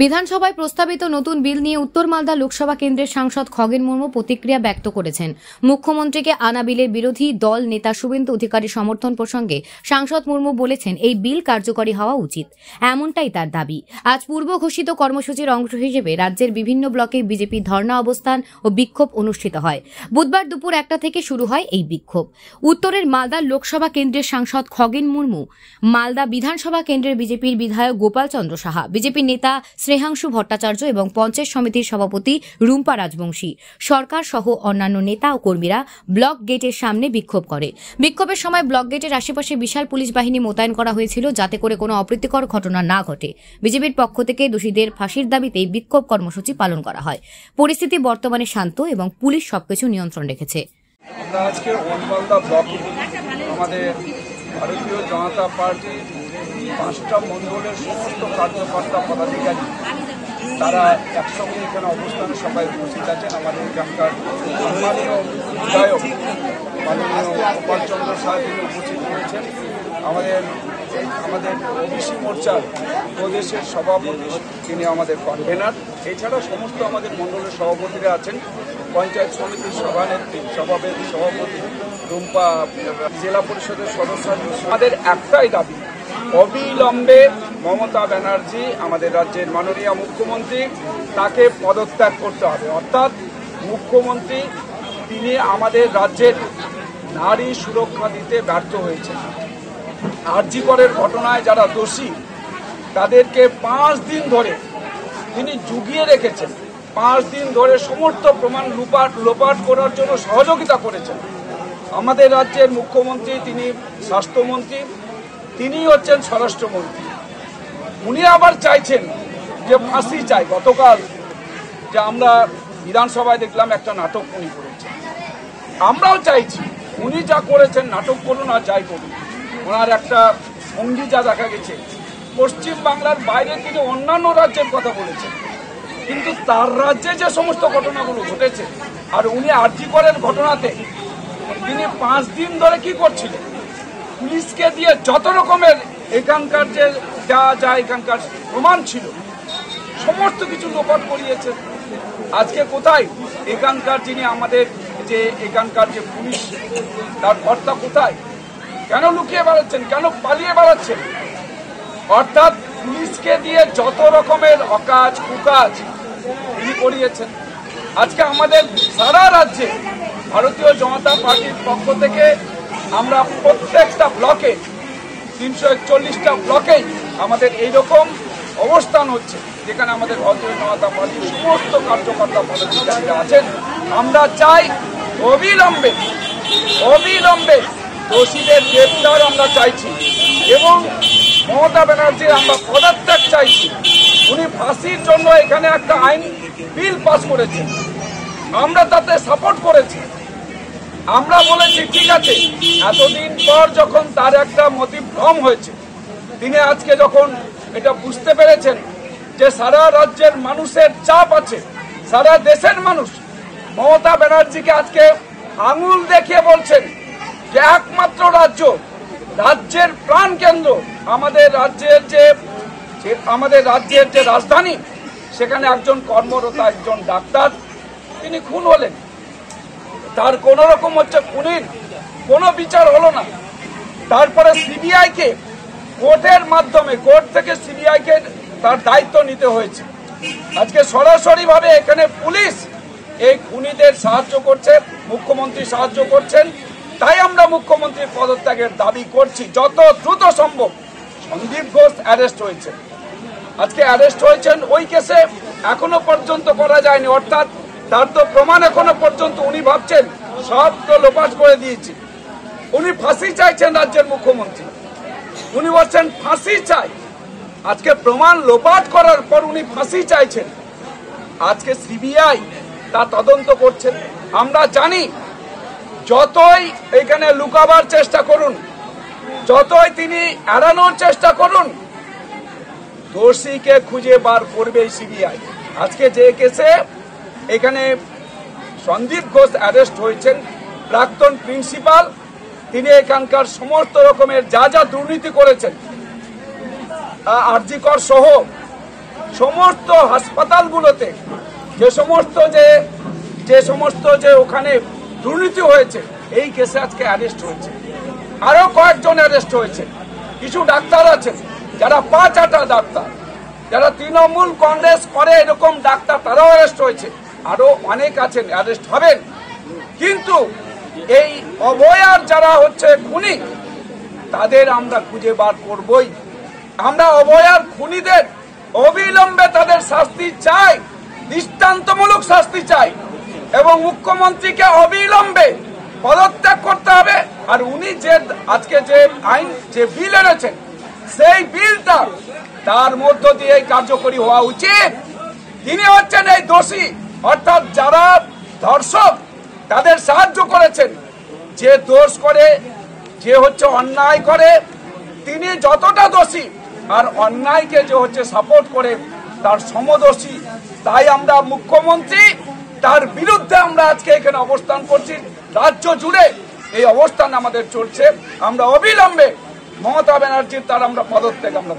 বিধানসভায় প্রস্তাবিত নতুন বিল নিয়ে উত্তর মালদা লোকসভা কেন্দ্রের সাংসদ খগেন মুর্মু প্রতিক্রিয়া ব্যক্ত করেছেন। মুখ্যমন্ত্রীকে আনা বিলের বিরোধী দল নেতা শুভেন্দু অধিকারী সমর্থন প্রসঙ্গে সাংসদ মুর্মু বলেছেন, এই বিল কার্যকরী হওয়া উচিত, এমনটাই তার দাবি। আজ পূর্ব ঘোষিত কর্মসূচির অংশ হিসেবে রাজ্যের বিভিন্ন ব্লকে বিজেপি ধর্ণা অবস্থান ও বিক্ষোভ অনুষ্ঠিত হয়। বুধবার দুপুর 1টা থেকে শুরু হয় এই বিক্ষোভ। উত্তরের মালদা লোকসভা কেন্দ্রের সাংসদ খগেন মুর্মু, মালদা বিধানসভা কেন্দ্রের বিজেপির বিধায়ক গোপাল চন্দ্র সাহা, বিজেপির নেতা শ্রেহাংশু ভট্টাচার্য এবং পঞ্চায়েত সমিতির সভাপতি রুম্পা রাজবংশী, সরকার সহ অন্যান্য নেতা ও কর্মীরা ব্লক গেটের সামনে বিক্ষোভ করে। বিক্ষোভের সময় ব্লক গেটের আশেপাশে বিশাল পুলিশ বাহিনী মোতায়েন করা হয়েছিল, যাতে করে কোনো অপ্রীতিকর ঘটনা না ঘটে। বিজেপির পক্ষ থেকে দোষীদের ফাঁসির দাবিতে বিক্ষোভ কর্মসূচি পালন করা হয়। পরিস্থিতি বর্তমানে শান্ত এবং পুলিশ সবকিছু নিয়ন্ত্রণ রেখেছে। আমরা আজকে ওয়ানমালদা ব্লকে আমাদের ভারতীয় জনতা পার্টির 5টা মণ্ডলের সমস্ত কার্যকর্তা পদাধিকারী তারা একসঙ্গে এখানে অবস্থানে সবাই উপস্থিত আছেন। আমাদের এখানকার সম্মানীয় বিধায়ক মাননীয় গোপাল চন্দ্র সাহা তিনি উপস্থিত হয়েছেন। আমাদের ওবিসি মোর্চার প্রদেশের সভাপতি তিনি আমাদের কনভেনার, এছাড়া সমস্ত আমাদের মণ্ডলের সভাপতিরা আছেন। পঞ্চায়েত সমিতির সভাপতি রুম্পা, জেলা পরিষদের সদস্য। আমাদের একটাই দাবি, অবিলম্বে মমতা ব্যানার্জি আমাদের রাজ্যের মাননীয় মুখ্যমন্ত্রী, তাকে পদত্যাগ করতে হবে। অর্থাৎ মুখ্যমন্ত্রী তিনি আমাদের রাজ্যের নারী সুরক্ষা দিতে ব্যর্থ হয়েছেন। আরজি করের ঘটনায় যারা দোষী তাদেরকে 5 দিন ধরে তিনি জুগিয়ে রেখেছেন। 5 দিন ধরে সমস্ত প্রমাণ লোপাট করার জন্য সহযোগিতা করেছেন। আমাদের রাজ্যের মুখ্যমন্ত্রী তিনি স্বাস্থ্যমন্ত্রী, তিনি হচ্ছেন স্বরাষ্ট্রমন্ত্রী। উনি আবার চাইছেন যে ফাঁসি চাই। গতকাল যে আমরা বিধানসভায় দেখলাম একটা নাটক উনি করেছেন, আমরাও চাইছি উনি যা করেছেন নাটক করুন আর যাই করুন। ওনার একটা ভঙ্গি যা দেখা গেছে, পশ্চিম বাংলার বাইরে তিনি অন্যান্য রাজ্যের কথা বলেছেন, কিন্তু তার রাজ্যে যে সমস্ত ঘটনাগুলো ঘটেছে, আর উনি আরজি করের ঘটনাতে তিনি 5 দিন ধরে কি করছিলেন, পুলিশকে দিয়ে যত রকমের এখানকার যে যা এখানকার প্রমাণ ছিল সমস্ত কিছু লোপাট করিয়েছেন। আজকে কোথায় এখানকার যিনি আমাদের যে এখানকার যে পুলিশ, তার কর্তা কোথায়? কেন লুকিয়ে বেড়াচ্ছেন, কেন পালিয়ে বেড়াচ্ছেন? অর্থাৎ পুলিশকে দিয়ে যত রকমের অকাজ কুকাজ তিনি করিয়েছেন। আজকে আমাদের সারা রাজ্যে ভারতীয় জনতা পার্টির পক্ষ থেকে আমরা প্রত্যেকটা ব্লকে 341টা ব্লকেই আমাদের এইরকম অবস্থান হচ্ছে, যেখানে আমাদের ভারতীয় জনতা পার্টির সমস্ত কার্যকর্তা পদাধিকারীরা আছেন। আমরা চাই অবিলম্বে দোষীদের গ্রেপ্তার আমরা চাইছি এবং মমতা ব্যানার্জির আমরা পদত্যাগ চাইছি। উনি ফাঁসির জন্য এখানে একটা আইন বিল পাস করেছেন, আমরা তাতে সাপোর্ট করেছি। আমরা বলেছি ঠিক আছে, এতদিন পর যখন তার একটা মতিভ্রম হয়েছে, তিনি আজকে যখন এটা বুঝতে পেরেছেন যে সারা রাজ্যের মানুষের চাপ আছে, সারা দেশের মানুষ মমতা ব্যানার্জিকে আজকে আঙুল দেখিয়ে বলছেন যে একমাত্র রাজ্যের প্রাণ কেন্দ্র, আমাদের রাজ্যের যে রাজধানী, সেখানে একজন কর্মরত একজন ডাক্তার তিনি খুন হলেন। তার কোন রকম খুনির কোনো বিচার হলো না। তারপরে সিবিআইকে কোর্টের মাধ্যমে, কোর্ট থেকে সিবিআইকে তার দায়িত্ব নিতে হয়েছে। আজকে সরাসরি ভাবে এখানে পুলিশ এই খুনিদের সাহায্য করছে, মুখ্যমন্ত্রী সাহায্য করছেন। তাই আমরা মুখ্যমন্ত্রীর পদত্যাগের দাবি করছি যত দ্রুত সম্ভব। সন্দীপ ঘোষ অ্যারেস্ট হয়েছে, আজকে অ্যারেস্ট হয়েছেন, ওই কেসে এখনো পর্যন্ত করা যায়নি। অর্থাৎ তার তো প্রমাণ এখনো পর্যন্ত উনি ভাবছেন সব তো লোপাট করে দিয়েছি। উনি ফাঁসি চাইছেন, রাজ্যের মুখ্যমন্ত্রী উনি বলছেন ফাঁসি চাই। আজকে প্রমাণ লোপাট করার পর উনি ফাঁসি চাইছেন। আজকে সিবিআই তা তদন্ত করছেন। আমরা জানি যতই এখানে লুকাবার চেষ্টা করুন, যতই তিনি এড়ানোর চেষ্টা করুন, দোষীকে খুঁজে বার করবে সিবিআই। আজকে যে কেসে এখানে সন্দীপ ঘোষ অ্যারেস্ট হয়েছেন, প্রাক্তন প্রিন্সিপাল, তিনি এখানকার সমস্ত রকমের যা দুর্নীতি করেছেন, আরজি কর সহ সমস্ত হাসপাতালগুলোতে যে সমস্ত ওখানে দুর্নীতি হয়েছে, এই কেসে আজকে অ্যারেস্ট হয়েছে। আরো কয়েকজন অ্যারেস্ট হয়েছে। কিছু ডাক্তার আছেন যারা 5-8টা ডাক্তার, যারা তৃণমূল কংগ্রেস করে এরকম ডাক্তার, তারাও অ্যারেস্ট হয়েছে। আরো অনেক আছেন, অ্যারেস্ট হবেন। কিন্তু এই অভয়ার যারা হচ্ছে খুনি, তাদের আমরা খুঁজে বার করবই। আমরা অভয়ার খুনিদের অবিলম্বে তাদের শাস্তি চাই, দৃষ্টান্তমূলক শাস্তি চাই, এবং মুখ্যমন্ত্রীকে অবিলম্বে পদত্যাগ করতে হবে। আর উনি যে আজকে যে আইন, যে বিল এনেছেন, সেই বিলটা তার মধ্য দিয়ে কার্যকরী হওয়া উচিত। তিনি হচ্ছেন এই দোষী, অর্থাৎ যারা ধর্ষক তাদের সাহায্য করেছেন, যে দোষ করে, যে হচ্ছে অন্যায় করে, তিনি যতটা দোষী, আর অন্যায়কে যে হচ্ছে সাপোর্ট করে তার সমদোষী। তাই আমরা মুখ্যমন্ত্রী, তার বিরুদ্ধে আমরা আজকে এখানে অবস্থান করছি। রাজ্য জুড়ে এই অবস্থান আমাদের চলছে। আমরা অবিলম্বে মমতা ব্যানার্জির তার আমরা পদত্যাগ আমরা